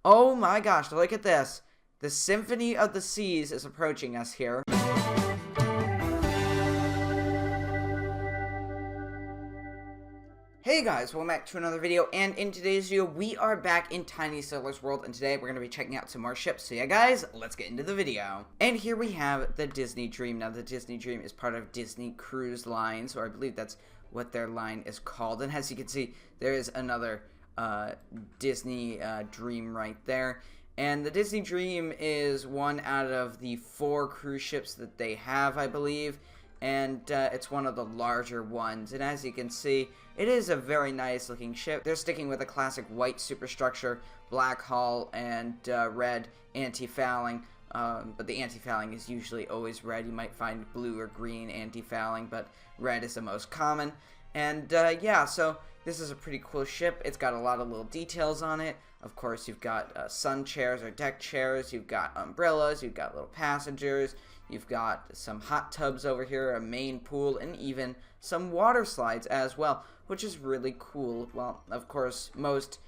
Oh my gosh, look at this. The Symphony of the Seas is approaching us here. Hey guys, welcome back to another video, and in today's video, we are back in Tiny Sailor's World, and today we're going to be checking out some more ships. So yeah guys, let's get into the video. And here we have the Disney Dream. Now the Disney Dream is part of Disney Cruise Lines, or I believe that's what their line is called. And as you can see, there is another Disney Dream right there. And the Disney Dream is one out of the 4 cruise ships that they have, I believe. And it's one of the larger ones, and as you can see, it is a very nice looking ship. They're sticking with a classic white superstructure, black hull, and red anti-fouling, but the anti-fouling is usually always red. You might find blue or green anti-fouling, but red is the most common. And yeah, so this is a pretty cool ship. It's got a lot of little details on it. Of course, you've got sun chairs or deck chairs, you've got umbrellas, you've got little passengers, you've got some hot tubs over here, a main pool, and even some water slides as well, which is really cool. Well, of course, most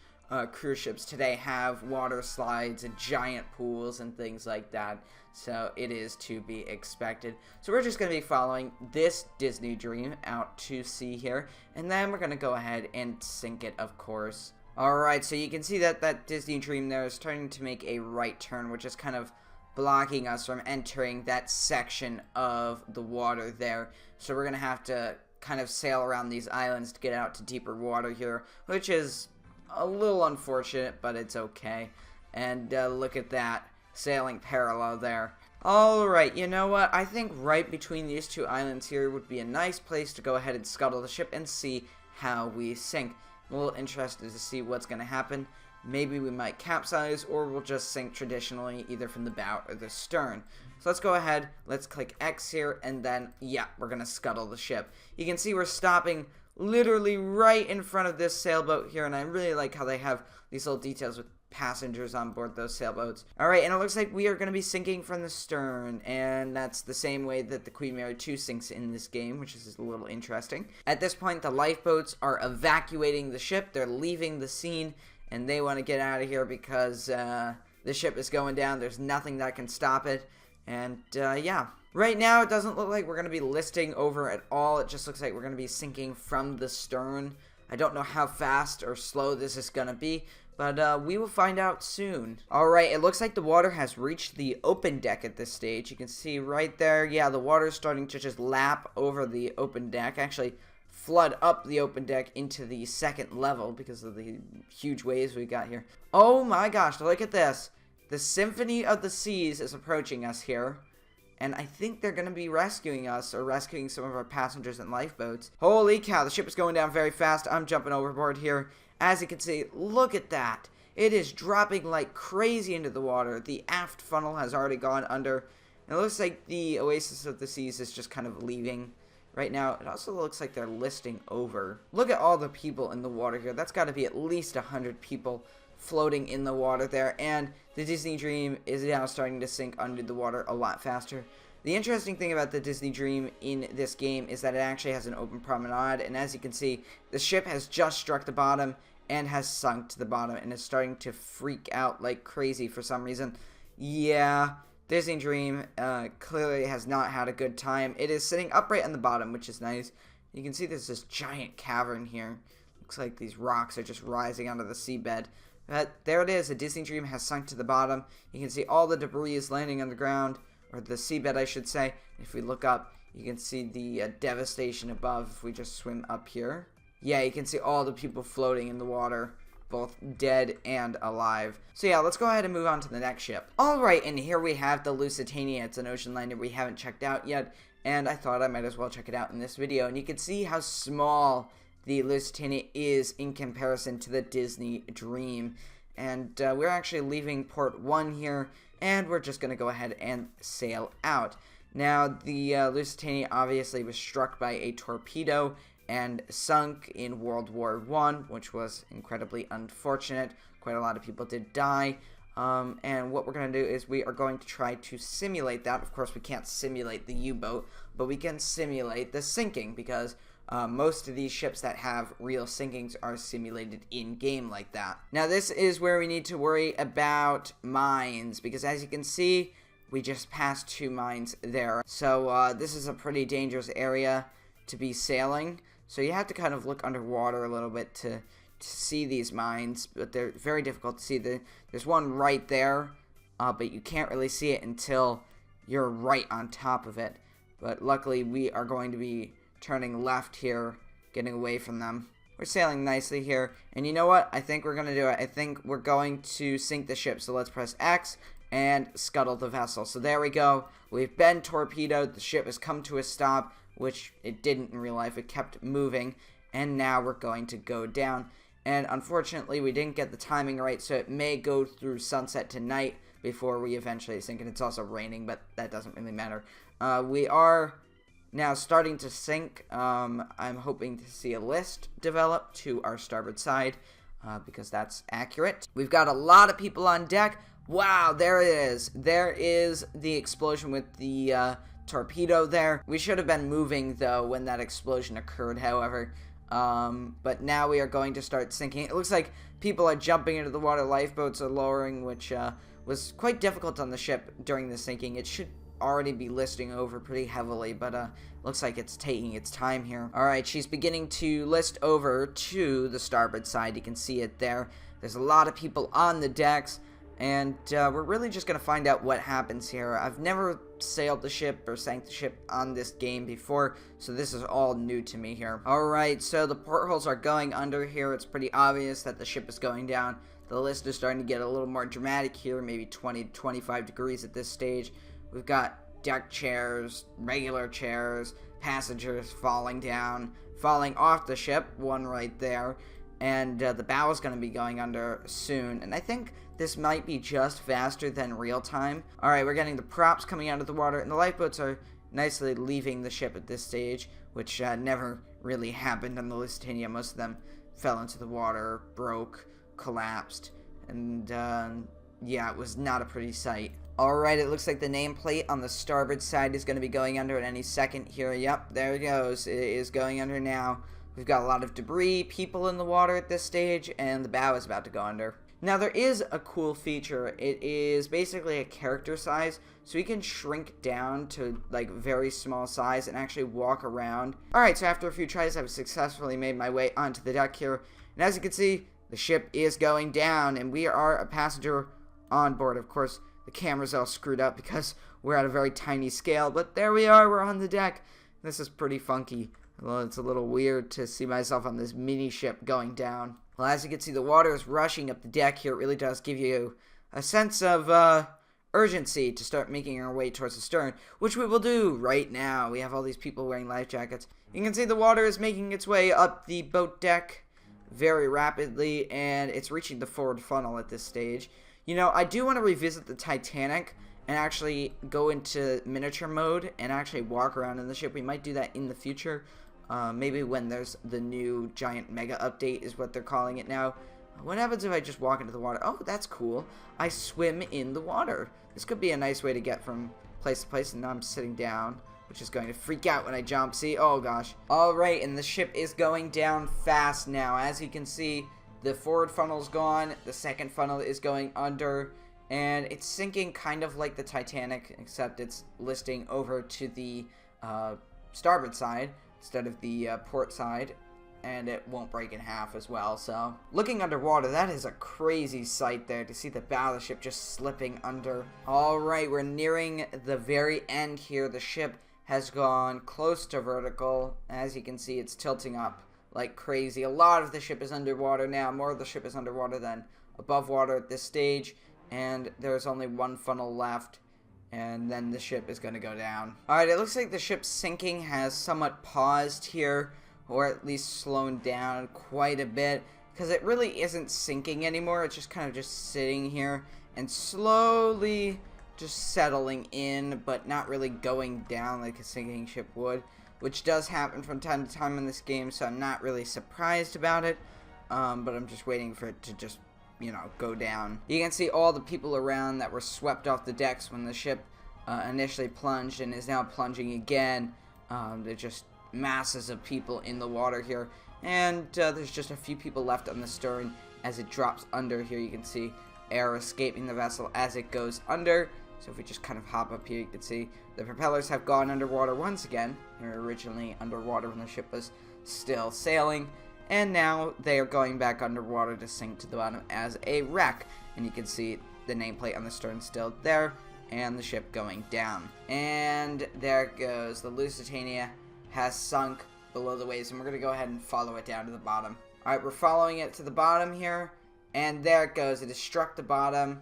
cruise ships today have water slides and giant pools and things like that, so it is to be expected. So we're just going to be following this Disney Dream out to sea here, and then we're going to go ahead and sink it, of course. Alright, so you can see that that Disney Dream there is starting to make a right turn, which is kind of blocking us from entering that section of the water there. So we're going to have to kind of sail around these islands to get out to deeper water here, which is a little unfortunate, but it's okay. And look at that, sailing parallel there. Alright, you know what? I think right between these 2 islands here would be a nice place to go ahead and scuttle the ship and see how we sink. I'm a little interested to see what's going to happen. Maybe we might capsize, or we'll just sink traditionally, either from the bow or the stern. So let's go ahead, let's click X here, and then, yeah, we're going to scuttle the ship. You can see we're stopping literally right in front of this sailboat here, and I really like how they have these little details with passengers on board those sailboats. Alright, and it looks like we are going to be sinking from the stern, and that's the same way that the Queen Mary 2 sinks in this game, which is a little interesting. At this point, the lifeboats are evacuating the ship, they're leaving the scene, and they want to get out of here because the ship is going down. There's nothing that can stop it. And yeah, right now it doesn't look like we're going to be listing over at all. It just looks like we're going to be sinking from the stern. I don't know how fast or slow this is going to be, but we will find out soon. Alright, it looks like the water has reached the open deck at this stage. You can see right there, yeah, the water is starting to just lap over the open deck. Actually, flood up the open deck into the 2nd level because of the huge waves we got here. Oh my gosh, look at this. The Symphony of the Seas is approaching us here, and I think they're going to be rescuing us, or rescuing some of our passengers and lifeboats. Holy cow, the ship is going down very fast. I'm jumping overboard here. As you can see, look at that. It is dropping like crazy into the water. The aft funnel has already gone under. It looks like the Oasis of the Seas is just kind of leaving right now. It also looks like they're listing over. Look at all the people in the water here. That's got to be at least 100 people floating in the water there. And the Disney Dream is now starting to sink under the water a lot faster. The interesting thing about the Disney Dream in this game is that it actually has an open promenade. And as you can see, the ship has just struck the bottom and has sunk to the bottom and is starting to freak out like crazy for some reason. Yeah, Disney Dream clearly has not had a good time. It is sitting upright on the bottom, which is nice. You can see there's this giant cavern here. Looks like these rocks are just rising onto the seabed. But there it is. The Disney Dream has sunk to the bottom. You can see all the debris is landing on the ground, or the seabed, I should say. If we look up, you can see the devastation above if we just swim up here. Yeah, you can see all the people floating in the water, both dead and alive. So yeah, let's go ahead and move on to the next ship. Alright, and here we have the Lusitania. It's an ocean liner we haven't checked out yet, and I thought I might as well check it out in this video. And you can see how small the Lusitania is in comparison to the Disney Dream. And we're actually leaving port 1 here, and we're just going to go ahead and sail out. Now, the Lusitania obviously was struck by a torpedo and sunk in World War I, which was incredibly unfortunate. Quite a lot of people did die. And what we're going to do is we are going to try to simulate that. Of course, we can't simulate the U-boat, but we can simulate the sinking because, Most of these ships that have real sinkings are simulated in-game like that. Now this is where we need to worry about mines, because as you can see, we just passed 2 mines there. So this is a pretty dangerous area to be sailing. So you have to kind of look underwater a little bit to see these mines, but they're very difficult to see. There's one right there, but you can't really see it until you're right on top of it. But luckily we are going to be turning left here, getting away from them. We're sailing nicely here, and you know what? I think we're going to do it. I think we're going to sink the ship, so let's press X and scuttle the vessel. So there we go. We've been torpedoed. The ship has come to a stop, which it didn't in real life. It kept moving, and now we're going to go down. And unfortunately, we didn't get the timing right, so it may go through sunset tonight before we eventually sink, and it's also raining, but that doesn't really matter. We are now starting to sink. I'm hoping to see a list develop to our starboard side, because that's accurate. We've got a lot of people on deck. Wow, there it is. There is the explosion with the torpedo there. We should have been moving, though, when that explosion occurred, however. But now we are going to start sinking. It looks like people are jumping into the water. Lifeboats are lowering, which was quite difficult on the ship during the sinking. It should already be listing over pretty heavily, but looks like it's taking its time here. Alright, she's beginning to list over to the starboard side. You can see it there. There's a lot of people on the decks, and we're really just going to find out what happens here. I've never sailed the ship or sank the ship on this game before, so this is all new to me here. Alright, so the portholes are going under here. It's pretty obvious that the ship is going down. The list is starting to get a little more dramatic here, maybe 20 to 25 degrees at this stage. We've got deck chairs, regular chairs, passengers falling down, falling off the ship, one right there, and the bow is going to be going under soon, and I think this might be just faster than real time. Alright, we're getting the props coming out of the water, and the lifeboats are nicely leaving the ship at this stage, which never really happened on the Lusitania. Most of them fell into the water, broke, collapsed, and yeah, it was not a pretty sight. Alright, it looks like the nameplate on the starboard side is going to be going under at any second here. Yep, there it goes. It is going under now. We've got a lot of debris, people in the water at this stage, and the bow is about to go under. Now, there is a cool feature. It is basically a character size, so you can shrink down to, like, very small size and actually walk around. Alright, so after a few tries, I've successfully made my way onto the deck here. And as you can see, the ship is going down, and we are a passenger on board. Of course, the camera's all screwed up because we're at a very tiny scale, but there we are, we're on the deck. This is pretty funky. Well, it's a little weird to see myself on this mini ship going down. Well, as you can see, the water is rushing up the deck here. It really does give you a sense of urgency to start making our way towards the stern, which we will do right now. We have all these people wearing life jackets. You can see the water is making its way up the boat deck very rapidly, and it's reaching the forward funnel at this stage. You know, I do want to revisit the Titanic and actually go into miniature mode and actually walk around in the ship. We might do that in the future. Maybe when there's the new giant mega update is what they're calling it now. What happens if I just walk into the water? Oh, that's cool. I swim in the water. This could be a nice way to get from place to place, and now I'm sitting down, which is going to freak out when I jump. See? Oh, gosh. Alright, and the ship is going down fast now. As you can see, the forward funnel's gone, the second funnel is going under, and it's sinking kind of like the Titanic, except it's listing over to the starboard side instead of the port side, and it won't break in half as well. So looking underwater, that is a crazy sight there to see the bow of the ship just slipping under. Alright, we're nearing the very end here. The ship has gone close to vertical. As you can see, it's tilting up like crazy. A lot of the ship is underwater now. More of the ship is underwater than above water at this stage, and there's only one funnel left, and then the ship is going to go down. Alright, it looks like the ship's sinking has somewhat paused here, or at least slowed down quite a bit, because it really isn't sinking anymore. It's just kind of just sitting here and slowly just settling in, but not really going down like a sinking ship would, which does happen from time to time in this game, so I'm not really surprised about it, but I'm just waiting for it to just, you know, go down. You can see all the people around that were swept off the decks when the ship initially plunged and is now plunging again. They're just masses of people in the water here. And there's just a few people left on the stern as it drops under. Here you can see air escaping the vessel as it goes under. So if we just kind of hop up here, you can see the propellers have gone underwater once again. They were originally underwater when the ship was still sailing, and now they are going back underwater to sink to the bottom as a wreck. And you can see the nameplate on the stern still there, and the ship going down. And there it goes. The Lusitania has sunk below the waves, and we're going to go ahead and follow it down to the bottom. Alright, we're following it to the bottom here, and there it goes. It has struck the bottom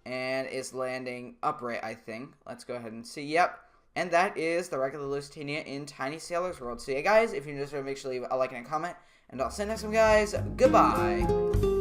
and is landing upright, I think. Let's go ahead and see. Yep. And that is the wreck of the Lusitania in Tiny Sailor's World. So yeah, guys, if you're new to this video, make sure to leave a like and a comment. And I'll see you next time, guys. Goodbye.